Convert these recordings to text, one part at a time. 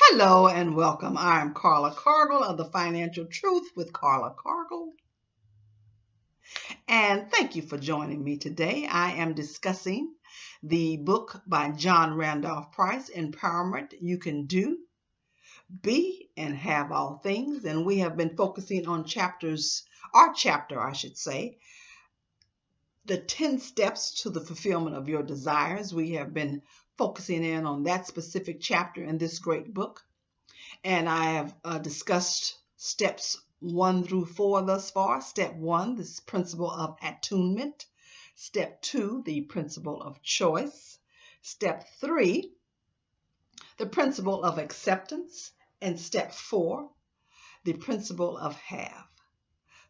Hello and welcome. I am Carla Cargle of the Financial Truth with Carla Cargle. And thank you for joining me today. I am discussing the book by John Randolph Price, Empowerment You Can Do, Be, and Have All Things. And we have been focusing on our chapter, I should say, the 10 steps to the fulfillment of your desires. We have been focusing in on that specific chapter in this great book. And I have discussed steps 1 through 4 thus far. Step 1, this principle of attunement. Step 2, the principle of choice. Step 3, the principle of acceptance. And step 4, the principle of have.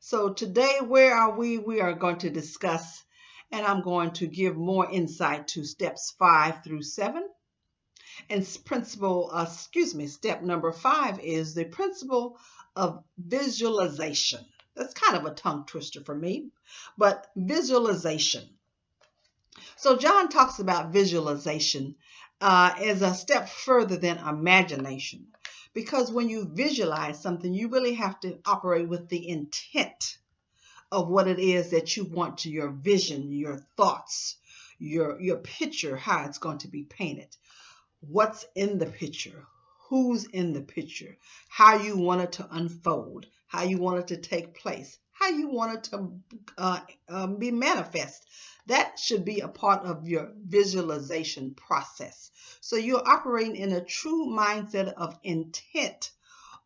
So today, where are we? We are going to discuss, and I'm going to give more insight to steps 5 through 7. And step number 5 is the principle of visualization. That's kind of a tongue twister for me, but visualization. So John talks about visualization as a step further than imagination, because when you visualize something, you really have to operate with the intent of what it is that you want to your vision, your thoughts, your picture, how it's going to be painted. What's in the picture, who's in the picture, how you want it to unfold, how you want it to take place, how you want it to be manifest. That should be a part of your visualization process. So you're operating in a true mindset of intent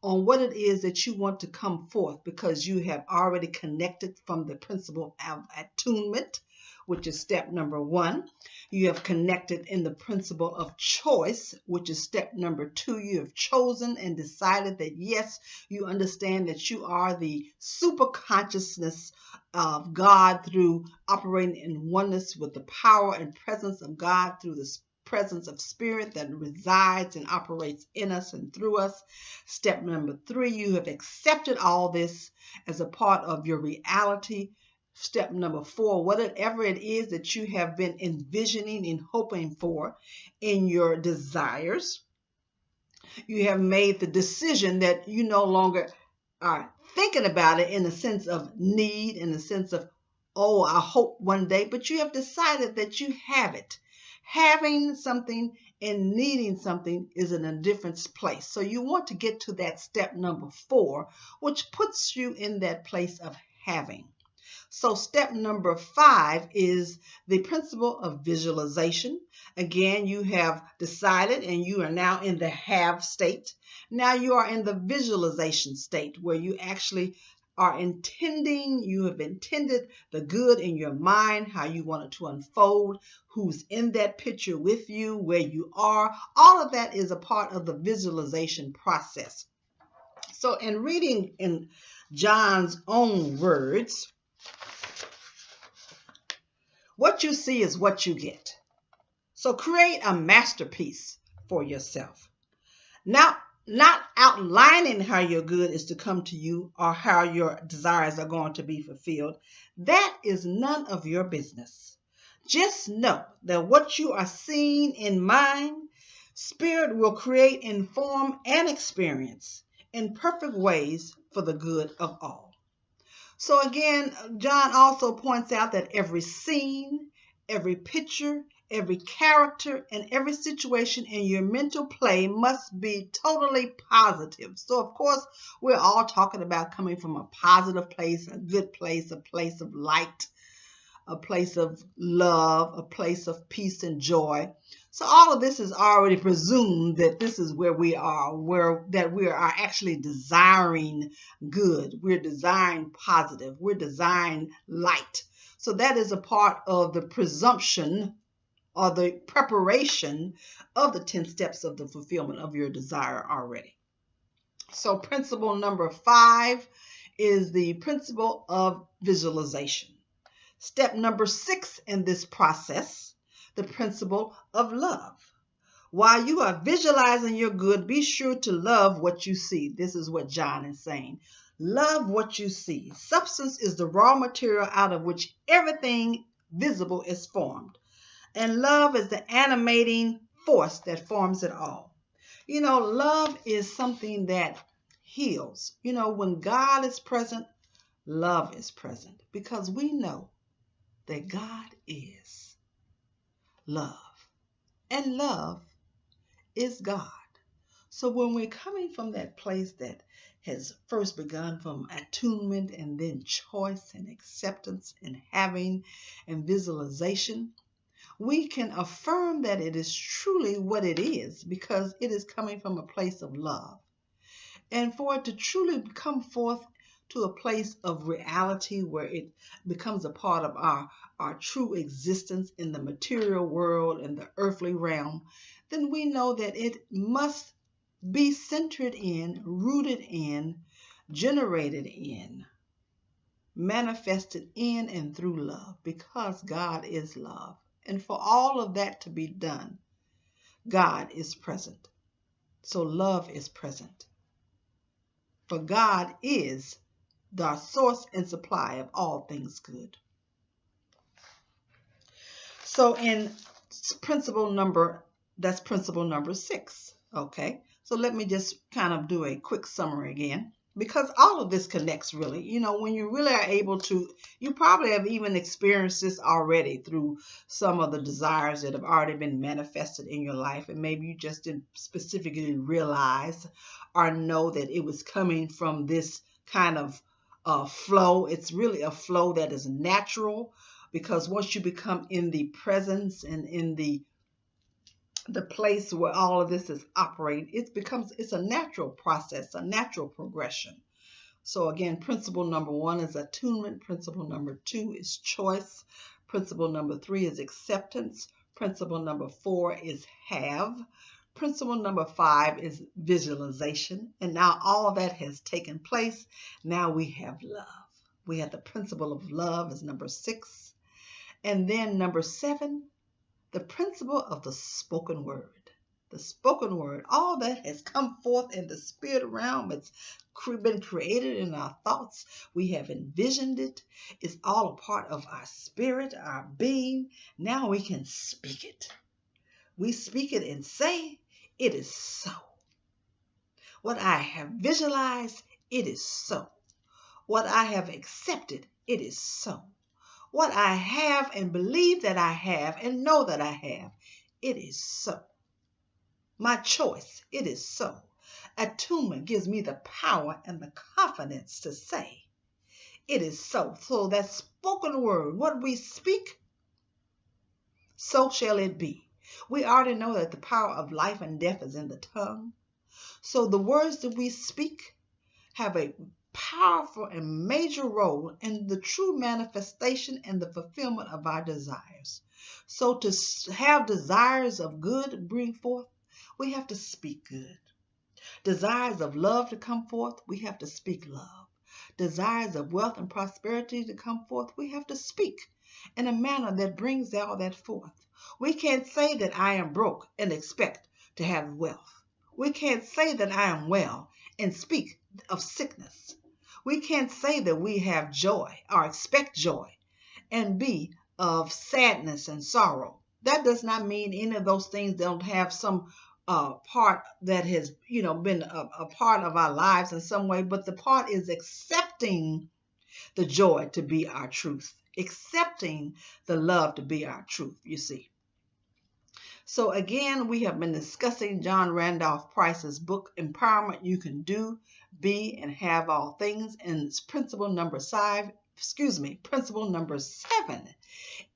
on what it is that you want to come forth, because you have already connected from the principle of attunement, which is step number 1. You have connected in the principle of choice, which is step number 2. You have chosen and decided that, yes, you understand that you are the super consciousness of God through operating in oneness with the power and presence of God through the presence of spirit that resides and operates in us and through us. Step number 3, you have accepted all this as a part of your reality. Step number 4, whatever it is that you have been envisioning and hoping for in your desires, you have made the decision that you no longer are thinking about it in the sense of need, in the sense of, oh, I hope one day, but you have decided that you have it. Having something and needing something is in a different place. So you want to get to that step number 4, which puts you in that place of having. So step number 5 is the principle of visualization. Again, you have decided and you are now in the have state. Now you are in the visualization state where you actually are intending, you have intended the good in your mind, how you want it to unfold, who's in that picture with you, where you are. All of that is a part of the visualization process. So in reading in John's own words, what you see is what you get. So create a masterpiece for yourself. Now, not outlining how your good is to come to you or how your desires are going to be fulfilled. That is none of your business. Just know that what you are seeing in mind, Spirit will create, inform, and experience in perfect ways for the good of all. So again, John also points out that every scene, every picture, every character, and every situation in your mental play must be totally positive. So of course, we're all talking about coming from a positive place, a good place, a place of light, a place of love, a place of peace and joy. So all of this is already presumed that this is where we are, that we are actually desiring good. We're desiring positive. We're desiring light. So that is a part of the presumption or the preparation of the 10 steps of the fulfillment of your desire already. So principle number 5 is the principle of visualization. Step number 6 in this process, the principle of love. While you are visualizing your good, be sure to love what you see. This is what John is saying. Love what you see. Substance is the raw material out of which everything visible is formed. And love is the animating force that forms it all. Love is something that heals. When God is present, love is present, because we know that God is love, and love is God. So when we're coming from that place that has first begun from attunement and then choice and acceptance and having and visualization, we can affirm that it is truly what it is, because it is coming from a place of love. And for it to truly come forth to a place of reality where it becomes a part of our true existence in the material world and the earthly realm, then we know that it must be centered in, rooted in, generated in, manifested in and through love, because God is love. And for all of that to be done, God is present. So love is present. For God is the source and supply of all things good. So in principle number 6. Okay. So let me just kind of do a quick summary again, because all of this connects really. When you really are able to, you probably have even experienced this already through some of the desires that have already been manifested in your life, and maybe you just didn't specifically realize or know that it was coming from this kind of flow. It's really a flow that is natural, because once you become in the presence and in the place where all of this is operating, it's a natural process, a natural progression. So again, principle number 1 is attunement. Principle number 2 is choice. Principle number 3 is acceptance. Principle number 4 is have. Principle number 5 is visualization. And now all of that has taken place. Now we have love. We have the principle of love as number 6. And then number 7, the principle of the spoken word. The spoken word, all that has come forth in the spirit realm. It's been created in our thoughts. We have envisioned it. It's all a part of our spirit, our being. Now we can speak it. We speak it and say, it is so. What I have visualized, it is so. What I have accepted, it is so. What I have and believe that I have and know that I have, it is so. My choice, it is so. Attunement gives me the power and the confidence to say, it is so. So that spoken word, what we speak, so shall it be. We already know that the power of life and death is in the tongue. So the words that we speak have a powerful and major role in the true manifestation and the fulfillment of our desires. So to have desires of good bring forth, we have to speak good. Desires of love to come forth, we have to speak love. Desires of wealth and prosperity to come forth, we have to speak in a manner that brings all that forth. We can't say that I am broke and expect to have wealth. We can't say that I am well and speak of sickness. We can't say that we have joy or expect joy and be of sadness and sorrow. That does not mean any of those things don't have some part that has, been a part of our lives in some way, but the part is accepting the joy to be our truth, accepting the love to be our truth, you see. So again, we have been discussing John Randolph Price's book, Empowerment You Can Do, Be, and Have All Things. And principle number 7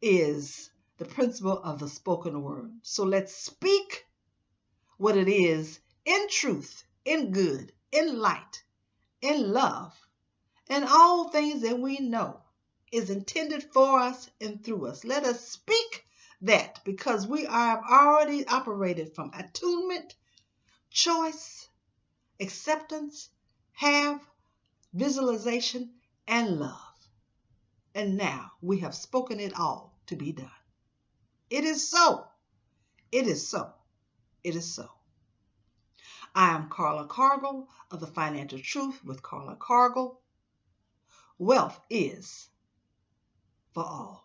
is the principle of the spoken word. So let's speak what it is in truth, in good, in light, in love, and all things that we know is intended for us and through us. Let us speak that, because we have already operated from attunement, choice, acceptance, have, visualization, and love. And now we have spoken it all to be done. It is so. It is so. It is so. I am Carla Cargle of the Financial Truth with Carla Cargle. Wealth is for all.